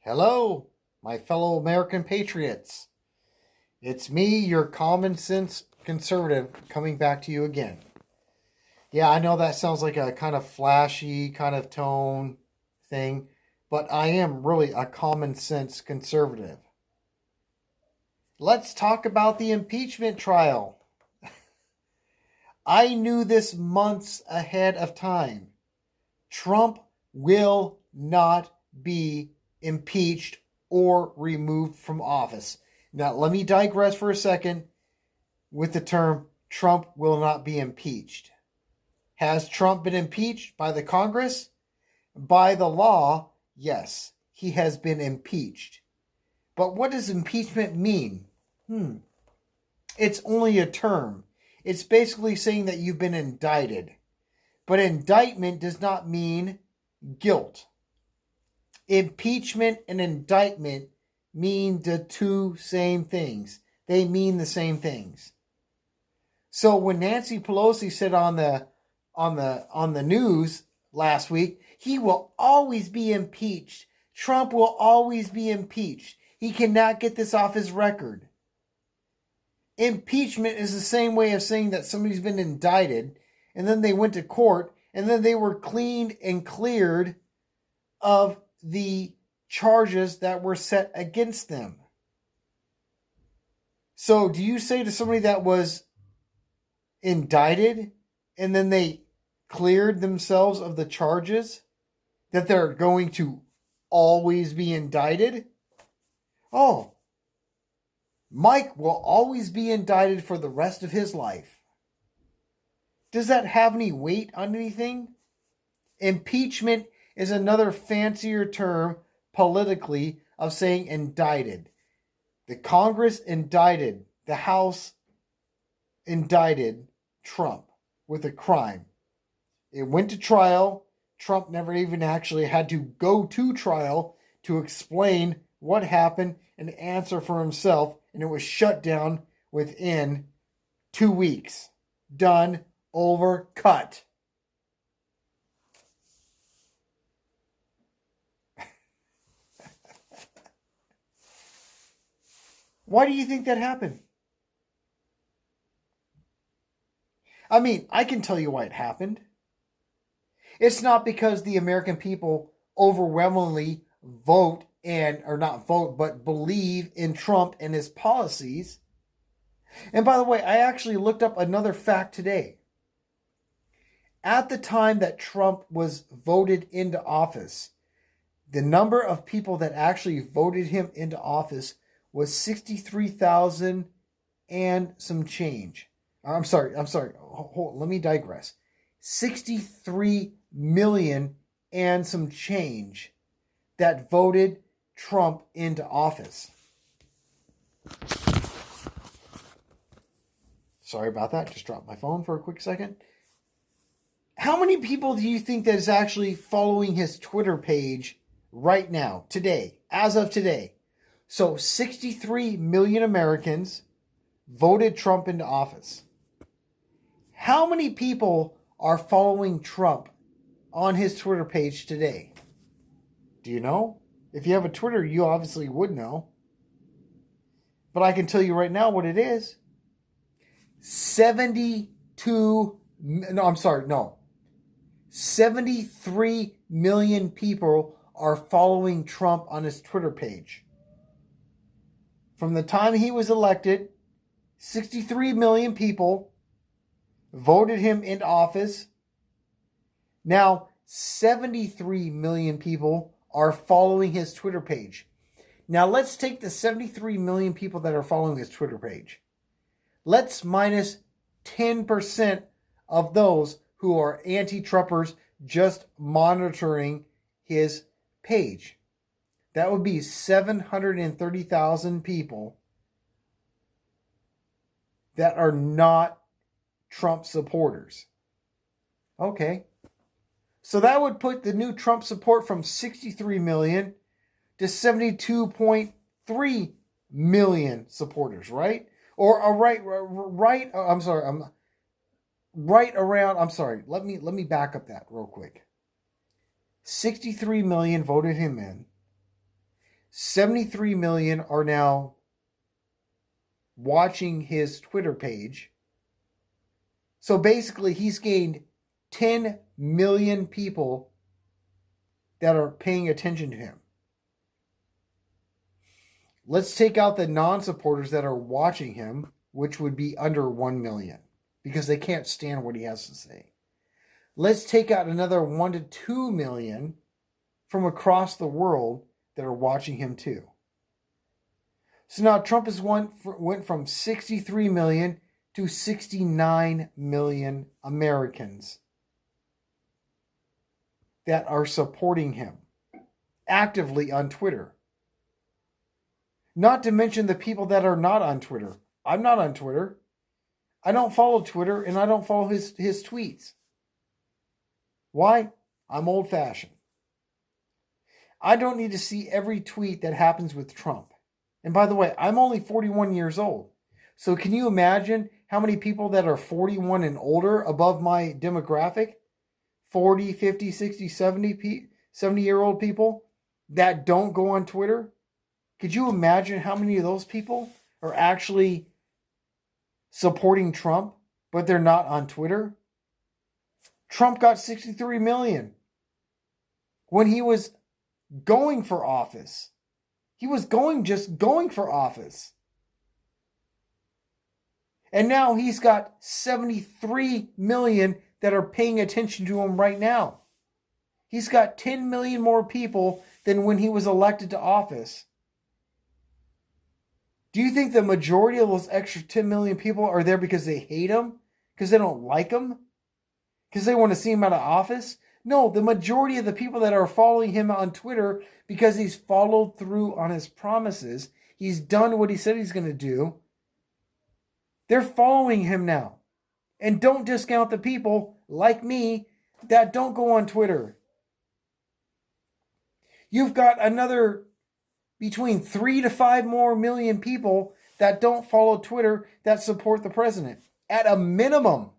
Hello, my fellow American patriots. It's me, your common sense conservative, coming back to you again. Yeah, I know that sounds like a kind of flashy kind of tone thing, but I am really a common sense conservative. Let's talk about the impeachment trial. I knew this months ahead of time. Trump will not be impeached or removed from office. Now, let me digress for a second with the term Trump will not be impeached. Has Trump been impeached by the Congress? By the law, yes, he has been impeached. But what does impeachment mean? It's only a term. It's basically saying that you've been indicted. But indictment does not mean guilt. Impeachment and indictment mean the two same things. They mean the same things. So when Nancy Pelosi said on the news last week, he will always be impeached. Trump will always be impeached. He cannot get this off his record. Impeachment is the same way of saying that somebody's been indicted and then they went to court and then they were cleaned and cleared of the charges that were set against them. So do you say to somebody that was indicted and then they cleared themselves of the charges that they're going to always be indicted? Oh, Mike will always be indicted for the rest of his life. Does that have any weight on anything? Impeachment is another fancier term politically of saying indicted. The Congress indicted, the House indicted Trump with a crime. It went to trial. Trump never even actually had to go to trial to explain what happened and answer for himself, and it was shut down within 2 weeks. Done, over, cut. Why do you think that happened? I mean, I can tell you why it happened. It's not because the American people overwhelmingly vote or not vote, but believe in Trump and his policies. And by the way, I actually looked up another fact today. At the time that Trump was voted into office, the number of people that actually voted him into office was 63,000 and some change. I'm sorry. Let me digress. 63 million and some change that voted Trump into office. Sorry about that. Just dropped my phone for a quick second. How many people do you think that is actually following his Twitter page right now, today, as of today? So 63 million Americans voted Trump into office. How many people are following Trump on his Twitter page today? Do you know? If you have a Twitter, you obviously would know. But I can tell you right now what it is. 73 million people are following Trump on his Twitter page. From the time he was elected, 63 million people voted him into office. Now, 73 million people are following his Twitter page. Now, let's take the 73 million people that are following his Twitter page. Let's minus 10% of those who are anti-Trumpers just monitoring his page. That would be 730,000 people that are not Trump supporters. Okay. So that would put the new Trump support from 63 million to 72.3 million supporters, right? Or right around, let me back up that real quick. 63 million voted him in. 73 million are now watching his Twitter page. So basically, he's gained 10 million people that are paying attention to him. Let's take out the non-supporters that are watching him, which would be under 1 million, because they can't stand what he has to say. Let's take out another 1 to 2 million from across the world that are watching him too. So now Trump has went from 63 million to 69 million Americans that are supporting him actively on Twitter. Not to mention the people that are not on Twitter. I'm not on Twitter. I don't follow Twitter, and I don't follow his tweets. Why? I'm old-fashioned. I don't need to see every tweet that happens with Trump. And by the way, I'm only 41 years old. So can you imagine how many people that are 41 and older above my demographic? 40, 50, 60, 70-year-old people that don't go on Twitter? Could you imagine how many of those people are actually supporting Trump, but they're not on Twitter? Trump got 63 million when he was going for office. He was just going for office. And now he's got 73 million that are paying attention to him right now. He's got 10 million more people than when he was elected to office. Do you think the majority of those extra 10 million people are there because they hate him? Because they don't like him? Because they want to see him out of office? No, the majority of the people that are following him on Twitter, because he's followed through on his promises, he's done what he said he's going to do, they're following him now. And don't discount the people like me that don't go on Twitter. You've got another between 3 to 5 more million people that don't follow Twitter that support the president. At a minimum,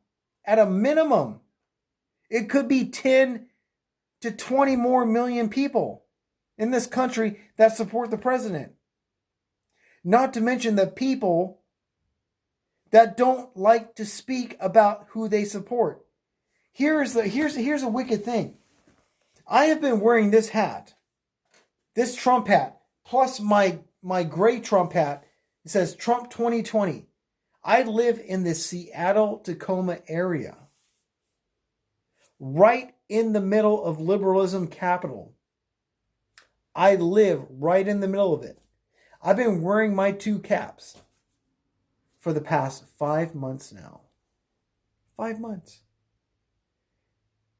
it could be 10 to 20 more million people in this country that support the president. Not to mention the people that don't like to speak about who they support. Here's a wicked thing. I have been wearing this hat, this Trump hat, plus my gray Trump hat. It says Trump 2020. I live in the Seattle-Tacoma area, right in the middle of liberalism capital. I live right in the middle of it. I've been wearing my 2 caps for the past 5 months now. 5 months.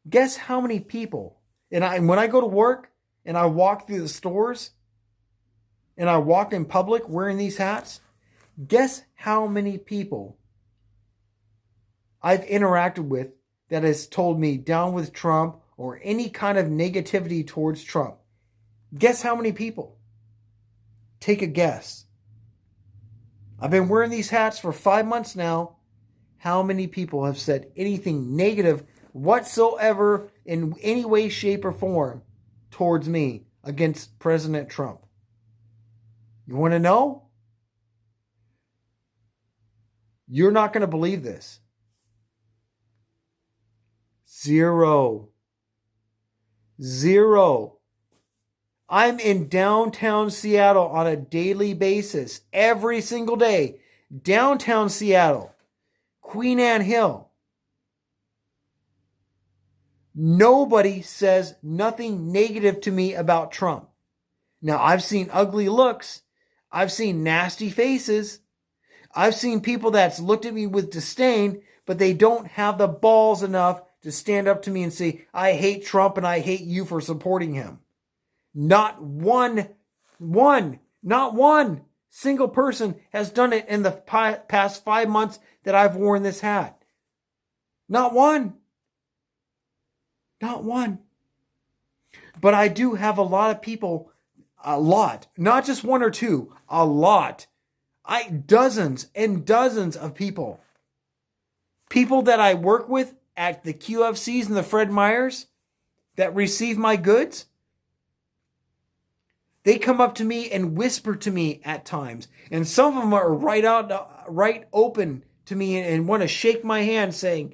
Guess how many people, and when I go to work and I walk through the stores and I walk in public wearing these hats, guess how many people I've interacted with that has told me down with Trump or any kind of negativity towards Trump. Guess how many people? Take a guess. I've been wearing these hats for 5 months now. How many people have said anything negative whatsoever in any way, shape, or form towards me against President Trump? You want to know? You're not going to believe this. 0. I'm in downtown Seattle on a daily basis, every single day. Downtown Seattle, Queen Anne Hill. Nobody says nothing negative to me about Trump. Now, I've seen ugly looks. I've seen nasty faces. I've seen people that's looked at me with disdain, but they don't have the balls enough to stand up to me and say, I hate Trump and I hate you for supporting him. Not one single person has done it in the past 5 months that I've worn this hat. Not one. But I do have a lot of people, not just 1 or 2, a lot. Dozens and dozens of people. People that I work with at the QFCs and the Fred Meyers that receive my goods, They come up to me and whisper to me at times. And some of them are right open to me and want to shake my hand saying,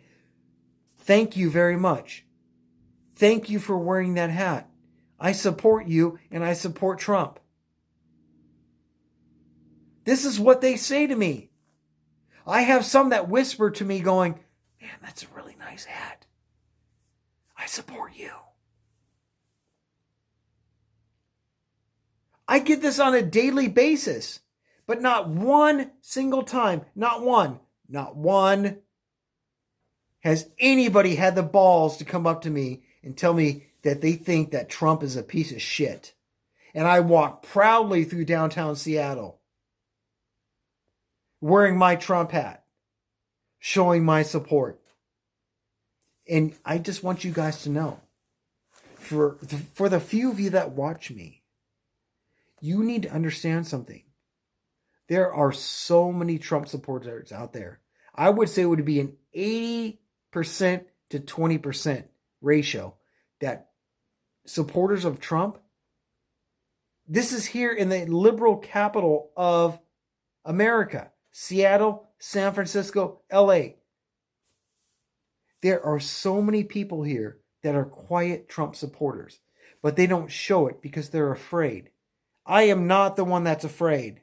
thank you very much. Thank you for wearing that hat. I support you and I support Trump. This is what they say to me. I have some that whisper to me going, man, that's a really nice hat. I support you. I get this on a daily basis, but not one single time, not one has anybody had the balls to come up to me and tell me that they think that Trump is a piece of shit. And I walk proudly through downtown Seattle wearing my Trump hat, showing my support. And I just want you guys to know, for the few of you that watch me, you need to understand something. There are so many Trump supporters out there. I would say it would be an 80% to 20% ratio that supporters of Trump, this is here in the liberal capital of America, Seattle, San Francisco, LA. There are so many people here that are quiet Trump supporters, but they don't show it because they're afraid. I am not the one that's afraid.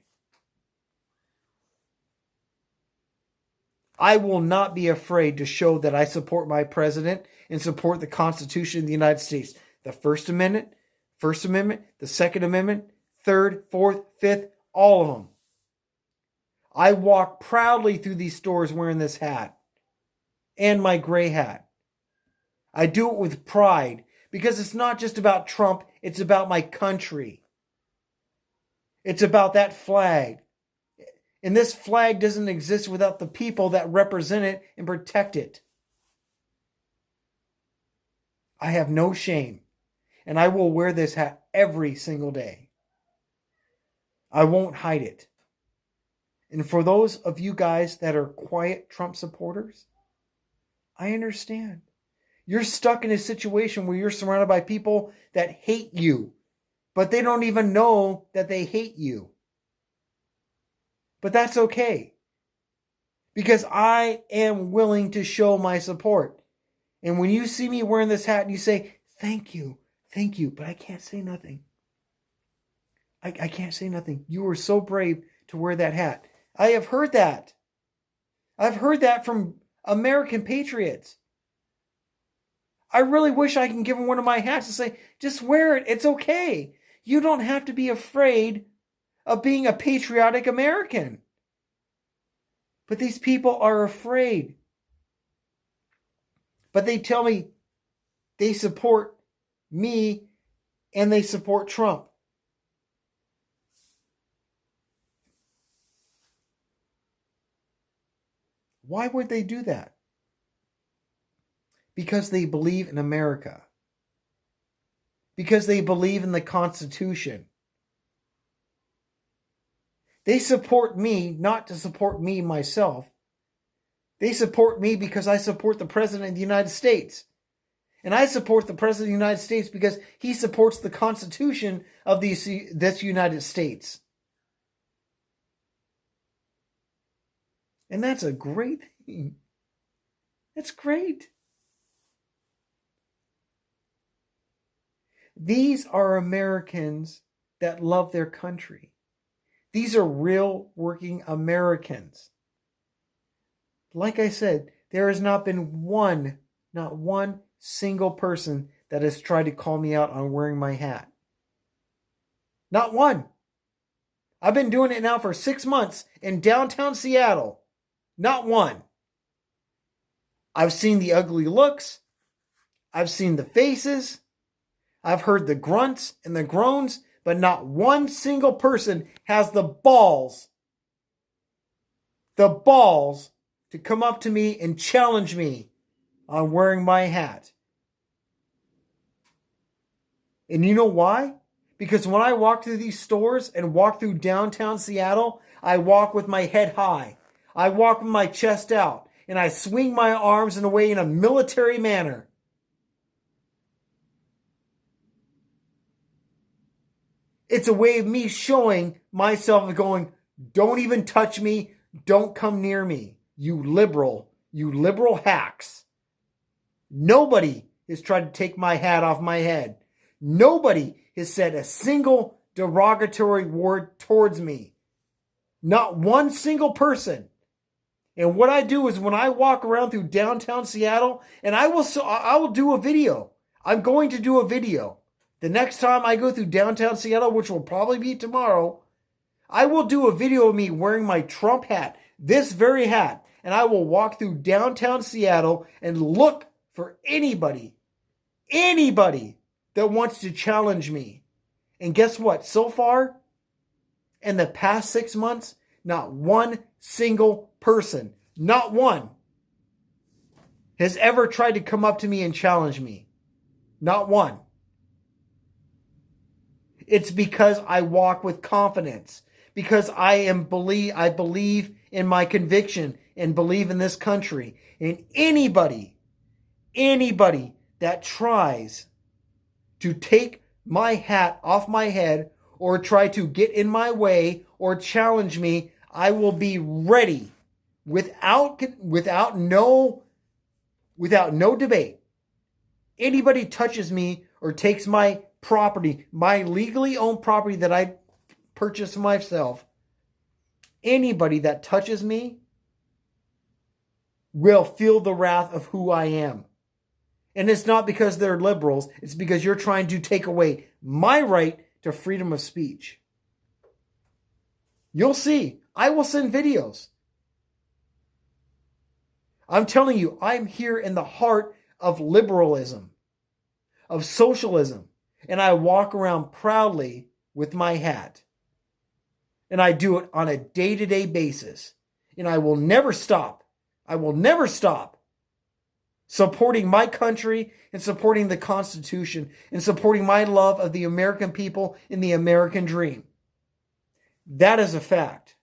I will not be afraid to show that I support my president and support the Constitution of the United States. The First Amendment, the Second Amendment, Third, Fourth, Fifth, all of them. I walk proudly through these stores wearing this hat and my gray hat. I do it with pride because it's not just about Trump, it's about my country. It's about that flag. And this flag doesn't exist without the people that represent it and protect it. I have no shame. And I will wear this hat every single day. I won't hide it. And for those of you guys that are quiet Trump supporters, I understand. You're stuck in a situation where you're surrounded by people that hate you, but they don't even know that they hate you. But that's okay, because I am willing to show my support. And when you see me wearing this hat and you say, thank you, but I can't say nothing. I can't say nothing. You were so brave to wear that hat. I have heard that. I've heard that from American patriots. I really wish I can give them one of my hats and say, just wear it. It's okay. You don't have to be afraid of being a patriotic American. But these people are afraid. But they tell me they support me and they support Trump. Why would they do that? Because they believe in America. Because they believe in the Constitution. They support me not to support me myself. They support me because I support the President of the United States. And I support the President of the United States because he supports the Constitution of this United States. And that's a great thing. That's great. These are Americans that love their country. These are real working Americans. Like I said, there has not been not one single person that has tried to call me out on wearing my hat. Not one. I've been doing it now for 6 months in downtown Seattle. Not one. I've seen the ugly looks. I've seen the faces. I've heard the grunts and the groans, but not one single person has the balls to come up to me and challenge me on wearing my hat. And you know why? Because when I walk through these stores and walk through downtown Seattle, I walk with my head high. I walk with my chest out, and I swing my arms in a way in a military manner. It's a way of me showing myself and going, don't even touch me. Don't come near me. You liberal hacks. Nobody has tried to take my hat off my head. Nobody has said a single derogatory word towards me. Not one single person. And what I do is when I walk around through downtown Seattle, and I will do a video. I'm going to do a video. The next time I go through downtown Seattle, which will probably be tomorrow, I will do a video of me wearing my Trump hat, this very hat, and I will walk through downtown Seattle and look for anybody that wants to challenge me. And guess what? So far, in the past 6 months, not one single person, not one, has ever tried to come up to me and challenge me. Not one. It's because I walk with confidence. Because I believe in my conviction and believe in this country. And anybody that tries to take my hat off my head or try to get in my way or challenge me, I will be ready without no debate. Anybody touches me or takes my property, my legally owned property that I purchased myself, anybody that touches me will feel the wrath of who I am. And it's not because they're liberals. It's because you're trying to take away my right to freedom of speech. You'll see. I will send videos. I'm telling you, I'm here in the heart of liberalism, of socialism. And I walk around proudly with my hat. And I do it on a day-to-day basis. And I will never stop. I will never stop supporting my country and supporting the Constitution and supporting my love of the American people and the American dream. That is a fact.